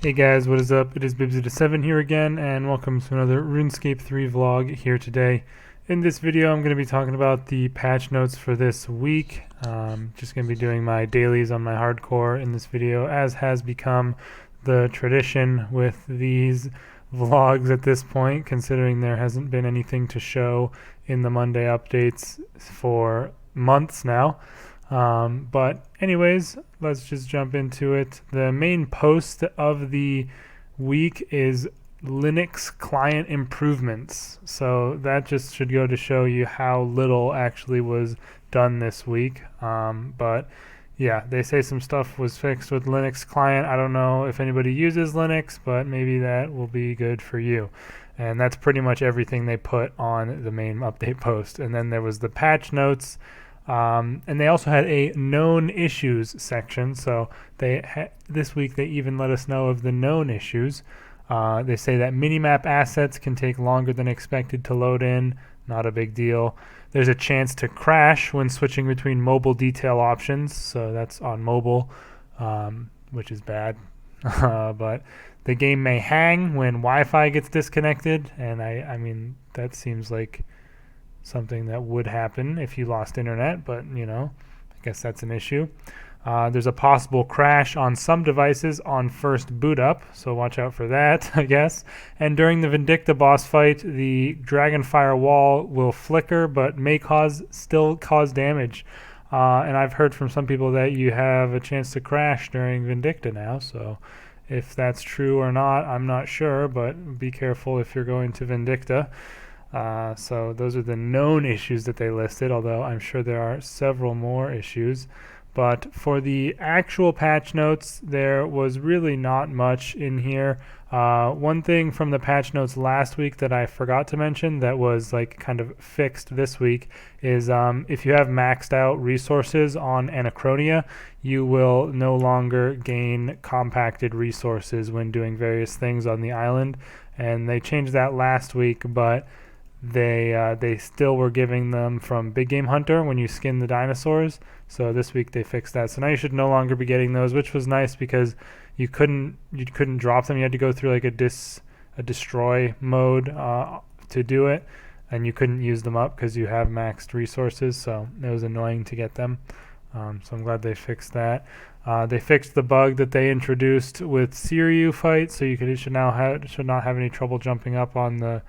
Hey guys, what is up? It is Bibsy7 here again, and welcome to another RuneScape 3 vlog here today. In this video, I'm going to be talking about the patch notes for this week. Just going to be doing my dailies on my hardcore in this video, as has become the tradition with these vlogs at this point, considering there hasn't been anything to show in the Monday updates for months now. But anyways, let's just jump into it. The main post of the week is Linux client improvements. So that just should go to show you how little actually was done this week. But yeah, they say some stuff was fixed with Linux client. I don't know if anybody uses Linux, but maybe that will be good for you. And that's pretty much everything they put on the main update post. And then there was the patch notes. And they also had a known issues section, so this week they even let us know of the known issues. They say that minimap assets can take longer than expected to load in. Not a big deal. There's a chance to crash when switching between mobile detail options, so that's on mobile, which is bad. But the game may hang when Wi-Fi gets disconnected, and I mean that seems like something that would happen if you lost internet, but you know, I guess that's an issue. There's a possible crash on some devices on first boot up, so watch out for that, I guess. And during the Vindicta boss fight, the Dragonfire wall will flicker, but may still cause damage. And I've heard from some people that you have a chance to crash during Vindicta now, so if that's true or not, I'm not sure, but be careful if you're going to Vindicta. So those are the known issues that they listed, although I'm sure there are several more issues. But for the actual patch notes, there was really not much in here. One thing from the patch notes last week that I forgot to mention that was like kind of fixed this week is if you have maxed out resources on Anachronia, you will no longer gain compacted resources when doing various things on the island. And they changed that last week, but they still were giving them from Big Game Hunter when you skin the dinosaurs. So this week they fixed that. So now you should no longer be getting those, which was nice because you couldn't drop them. You had to go through like a destroy mode to do it, and you couldn't use them up because you have maxed resources. So it was annoying to get them. So I'm glad they fixed that. They fixed the bug that they introduced with Siryu fight, so you should not have any trouble jumping up on the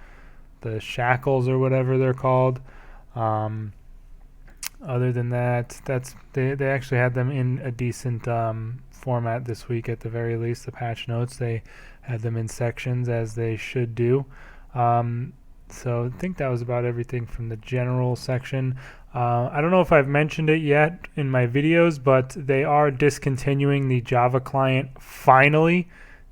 shackles or whatever they're called. Other than that, they actually had them in a decent format this week at the very least. The patch notes, they had them in sections as they should do. So I think that was about everything from the general section. I don't know if I've mentioned it yet in my videos, but they are discontinuing the Java client finally.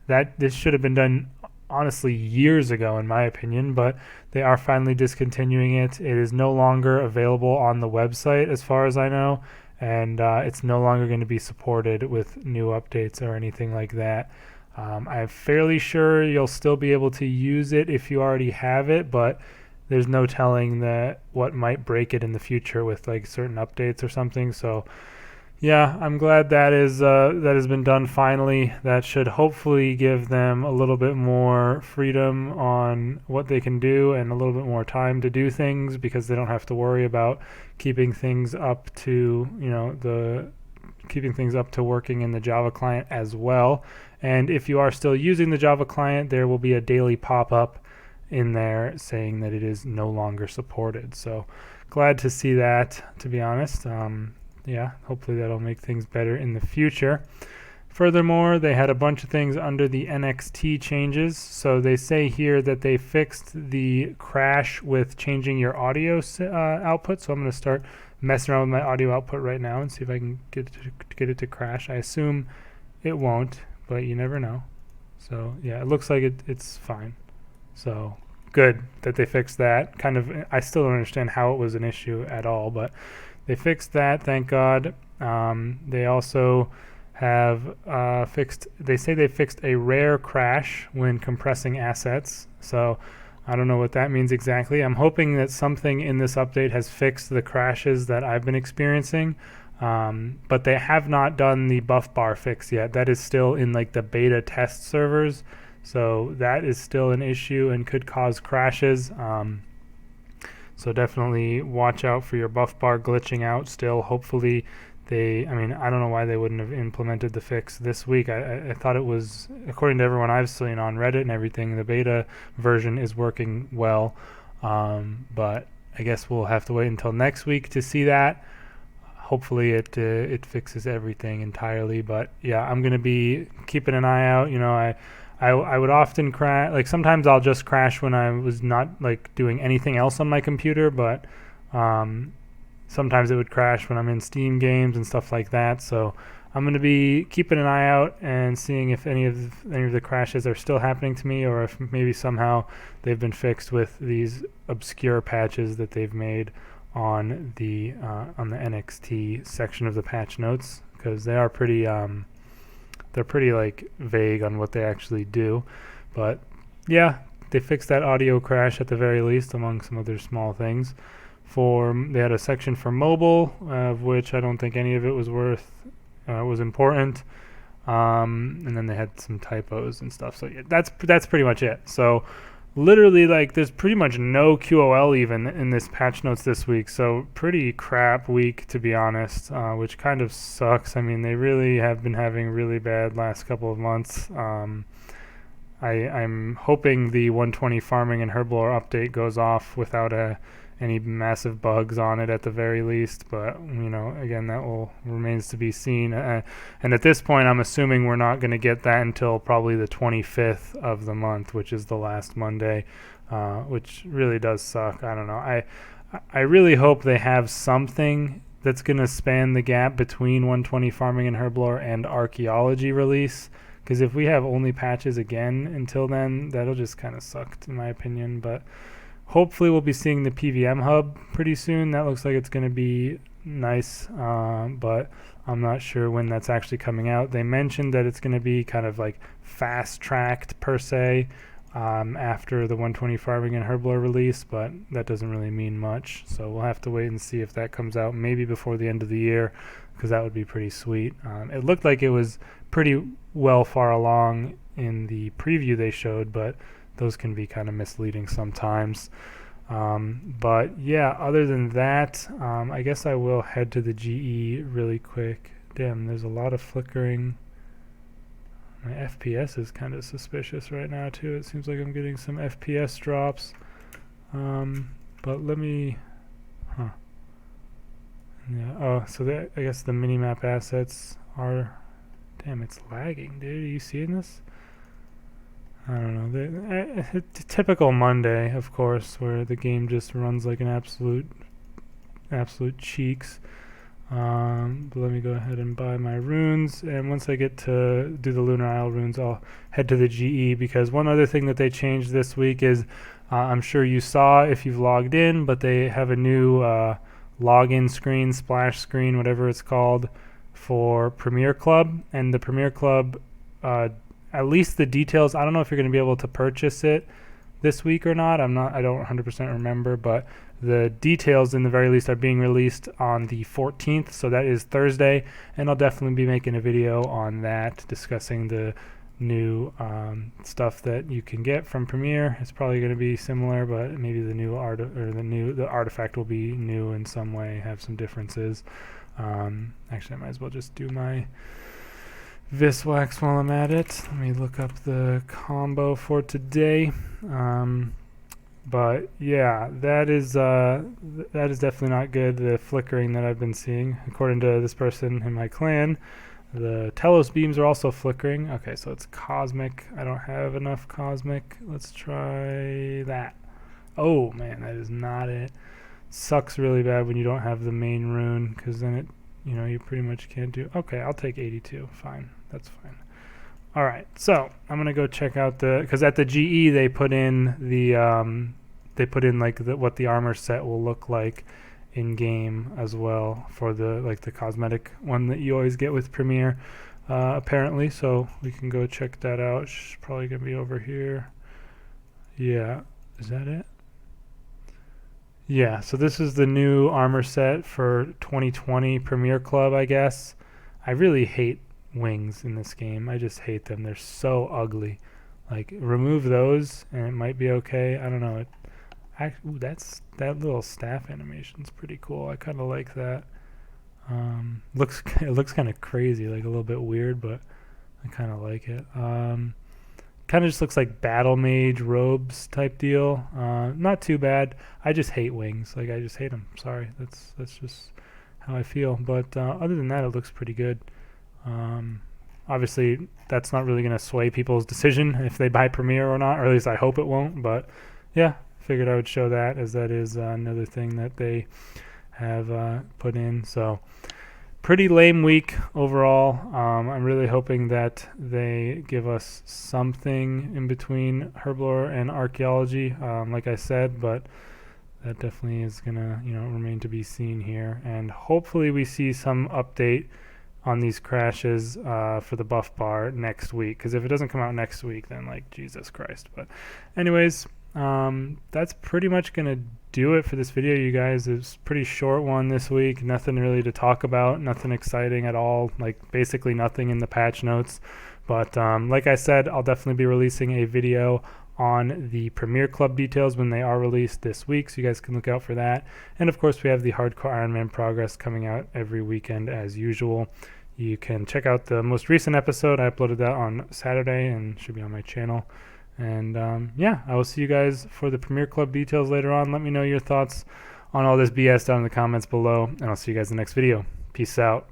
This should have been done honestly years ago in my opinion, but they are finally discontinuing it. It is no longer available on the website as far as I know, and it's no longer going to be supported with new updates or anything like that. I'm fairly sure you'll still be able to use it if you already have it, but there's no telling what might break it in the future with like certain updates or something. So yeah, I'm glad that has been done finally. That should hopefully give them a little bit more freedom on what they can do and a little bit more time to do things, because they don't have to worry about keeping things up to, keeping things up to working in the Java client as well. And if you are still using the Java client, there will be a daily pop-up in there saying that it is no longer supported. So glad to see that, to be honest. Yeah, hopefully that'll make things better in the future. Furthermore, they had a bunch of things under the NXT changes. So they say here that they fixed the crash with changing your audio output. So I'm going to start messing around with my audio output right now and see if I can get it to crash. I assume it won't, but you never know. So yeah, it looks like it's fine. So good that they fixed that. I still don't understand how it was an issue at all, but they fixed that, thank God. They also have they say they fixed a rare crash when compressing assets. So I don't know what that means exactly. I'm hoping that something in this update has fixed the crashes that I've been experiencing. but they have not done the buff bar fix yet. That is still in like the beta test servers, so that is still an issue and could cause crashes. So definitely watch out for your buff bar glitching out still. Hopefully I don't know why they wouldn't have implemented the fix this week. I thought it was, according to everyone I've seen on Reddit and everything, the beta version is working well. But I guess we'll have to wait until next week to see that. Hopefully it fixes everything entirely. But yeah, I'm going to be keeping an eye out. I would often crash, like sometimes I'll just crash when I was not like doing anything else on my computer, but sometimes it would crash when I'm in Steam games and stuff like that. So I'm going to be keeping an eye out and seeing if any of the crashes are still happening to me, or if maybe somehow they've been fixed with these obscure patches that they've made on the NXT section of the patch notes, because they are pretty like vague on what they actually do. But yeah, they fixed that audio crash at the very least, among some other small things. They had a section for mobile, of which I don't think any of it was was important. And then they had some typos and stuff. So yeah, that's pretty much it. So literally, like, there's pretty much no QOL even in this patch notes this week. So pretty crap week, to be honest, which kind of sucks. I mean, they really have been having really bad last couple of months. I'm hoping the 120 farming and herblore update goes off without any massive bugs on it at the very least, but again, that remains to be seen. And at this point, I'm assuming we're not going to get that until probably the 25th of the month, which is the last Monday, which really does suck. I don't know. I really hope they have something that's going to span the gap between 120 farming and herblore and archaeology release, because if we have only patches again until then, that'll just kind of suck, in my opinion. But hopefully we'll be seeing the PVM hub pretty soon. That looks like it's going to be nice, but I'm not sure when that's actually coming out. They mentioned that it's going to be kind of like fast-tracked per se after the 120 farming and herblore release, but that doesn't really mean much. So we'll have to wait and see if that comes out maybe before the end of the year, because that would be pretty sweet. It looked like it was pretty well far along in the preview they showed, but those can be kind of misleading sometimes. But yeah, other than that, I guess I will head to the GE really quick. Damn, there's a lot of flickering. My FPS is kind of suspicious right now too. It seems like I'm getting some FPS drops. But let me... Yeah, oh, so I guess the minimap assets are... Damn, it's lagging, dude. Are you seeing this? I don't know. Typical Monday, of course, where the game just runs like an absolute cheeks. But let me go ahead and buy my runes, and once I get to do the Lunar Isle runes, I'll head to the GE, because one other thing that they changed this week is, I'm sure you saw if you've logged in, but they have a new login screen, splash screen, whatever it's called, for Premier Club. And the Premier Club, at least the details, I don't know if you're going to be able to purchase it this week or not. I don't 100% remember, but the details in the very least are being released on the 14th, so that is Thursday, and I'll definitely be making a video on that, discussing the new stuff that you can get from Premiere. It's probably going to be similar, but maybe the new the artifact will be new in some way, have some differences. Actually, I might as well just do my Viswax while I'm at it. Let me look up the combo for today. But yeah, that is definitely not good. The flickering that I've been seeing, according to this person in my clan, the Telos beams are also flickering. Okay, so it's cosmic. I don't have enough cosmic. Let's try that. Oh man, that is not it. Sucks really bad when you don't have the main rune, because then it, you pretty much can't do. Okay, I'll take 82. Fine, that's fine. All right, so I'm gonna go check out because at the GE they put in what the armor set will look like in game as well, for the cosmetic one that you always get with Premiere, apparently. So we can go check that out. It's probably gonna be over here. Yeah, is that it? Yeah, so this is the new armor set for 2020 Premier Club, I guess. I really hate wings in this game. I just hate them. They're so ugly. Like, remove those and it might be okay. I don't know. Ooh, that little staff animation's pretty cool. I kind of like that. It looks kind of crazy, like a little bit weird, but I kind of like it. Kind of just looks like battle mage robes type deal. Not too bad. I just hate wings. Like, I just hate them. Sorry, that's just how I feel. But other than that, it looks pretty good. Obviously, that's not really going to sway people's decision if they buy Premiere or not, or at least I hope it won't. But yeah, figured I would show that, as that is another thing that they have put in. So pretty lame week overall. I'm really hoping that they give us something in between herblore and archaeology, like I said, but that definitely is gonna remain to be seen here. And hopefully we see some update on these crashes for the buff bar next week, because if it doesn't come out next week, then like Jesus Christ. But anyways, that's pretty much gonna do it for this video, you guys. It's a pretty short one this week. Nothing really to talk about, nothing exciting at all, like basically nothing in the patch notes. But like I said, I'll definitely be releasing a video on the Premier Club details when they are released this week, so you guys can look out for that. And of course, we have the Hardcore Iron Man progress coming out every weekend as usual. You can check out the most recent episode. I uploaded that on Saturday and should be on my channel. And yeah, I will see you guys for the Premier Club details later on. Let me know your thoughts on all this BS down in the comments below, and I'll see you guys in the next video. Peace out.